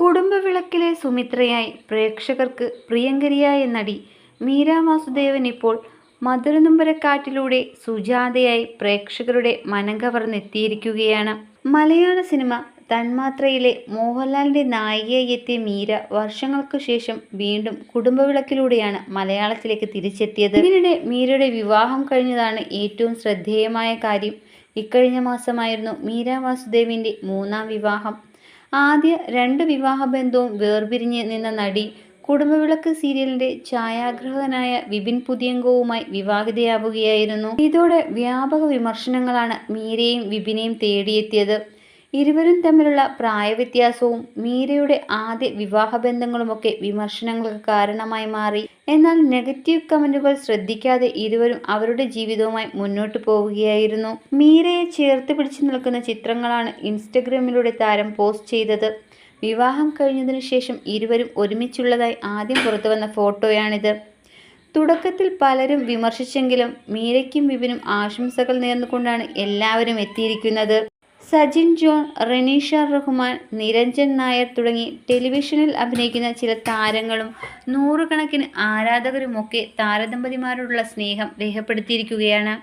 കുടുംബവിളക്കിലെ സുമിത്രയായി പ്രേക്ഷകർക്ക് പ്രിയങ്കരിയായ നടി മീര വാസുദേവൻ ഇപ്പോൾ മധുരനൊമ്പരക്കാറ്റിലൂടെ സുജാതയായി പ്രേക്ഷകരുടെ മനം കവർന്നെത്തിയിരിക്കുകയാണ്. മലയാള സിനിമ തന്മാത്രയിലെ മോഹൻലാലിന്റെ നായികയായി എത്തിയ മീര വർഷങ്ങൾക്കു ശേഷം വീണ്ടും കുടുംബവിളക്കിലൂടെയാണ് മലയാളത്തിലേക്ക് തിരിച്ചെത്തിയത്. ഇതിനിടെ മീരയുടെ വിവാഹം കഴിഞ്ഞതാണ് ഏറ്റവും ശ്രദ്ധേയമായ കാര്യം. ഇക്കഴിഞ്ഞ മാസമായിരുന്നു മീര വാസുദേവിന്റെ 3ാം വിവാഹം. ആദ്യ 2 വിവാഹബന്ധവും വേർപിരിഞ്ഞ് നിന്ന നടി കുടുംബവിളക്ക് സീരിയലിന്റെ ഛായാഗ്രാഹകനായ വിപിൻ പുതിയങ്കോവുമായി വിവാഹിതയാവുകയായിരുന്നു. ഇതോടെ വ്യാപക വിമർശനങ്ങളാണ് മീരയെയും വിപിനെയും തേടിയെത്തിയത്. ഇരുവരും തമ്മിലുള്ള പ്രായവ്യത്യാസവും മീരയുടെ ആദ്യ വിവാഹബന്ധങ്ങളുമൊക്കെ വിമർശനങ്ങൾക്ക് കാരണമായി മാറി. എന്നാൽ നെഗറ്റീവ് കമന്റുകൾ ശ്രദ്ധിക്കാതെ ഇരുവരും അവരുടെ ജീവിതവുമായി മുന്നോട്ടു പോവുകയായിരുന്നു. മീരയെ ചേർത്ത് പിടിച്ചു നിൽക്കുന്ന ചിത്രങ്ങളാണ് ഇൻസ്റ്റഗ്രാമിലൂടെ താരം പോസ്റ്റ് ചെയ്തത്. വിവാഹം കഴിഞ്ഞതിനു ശേഷം ഇരുവരും ഒരുമിച്ചുള്ളതായി ആദ്യം പുറത്തുവന്ന ഫോട്ടോയാണിത്. തുടക്കത്തിൽ പലരും വിമർശിച്ചെങ്കിലും മീരയ്ക്കും വിപിനും ആശംസകൾ നേർന്നുകൊണ്ടാണ് എല്ലാവരും എത്തിയിരിക്കുന്നത്. സജിൻ ജോൺ, റെനീഷ റഹ്മാൻ, നിരഞ്ജൻ നായർ തുടങ്ങി ടെലിവിഷനിൽ അഭിനയിക്കുന്ന ചില താരങ്ങളും നൂറുകണക്കിന് ആരാധകരുമൊക്കെ താരദമ്പതിമാരോടുള്ള സ്നേഹം രേഖപ്പെടുത്തിയിരിക്കുകയാണ്.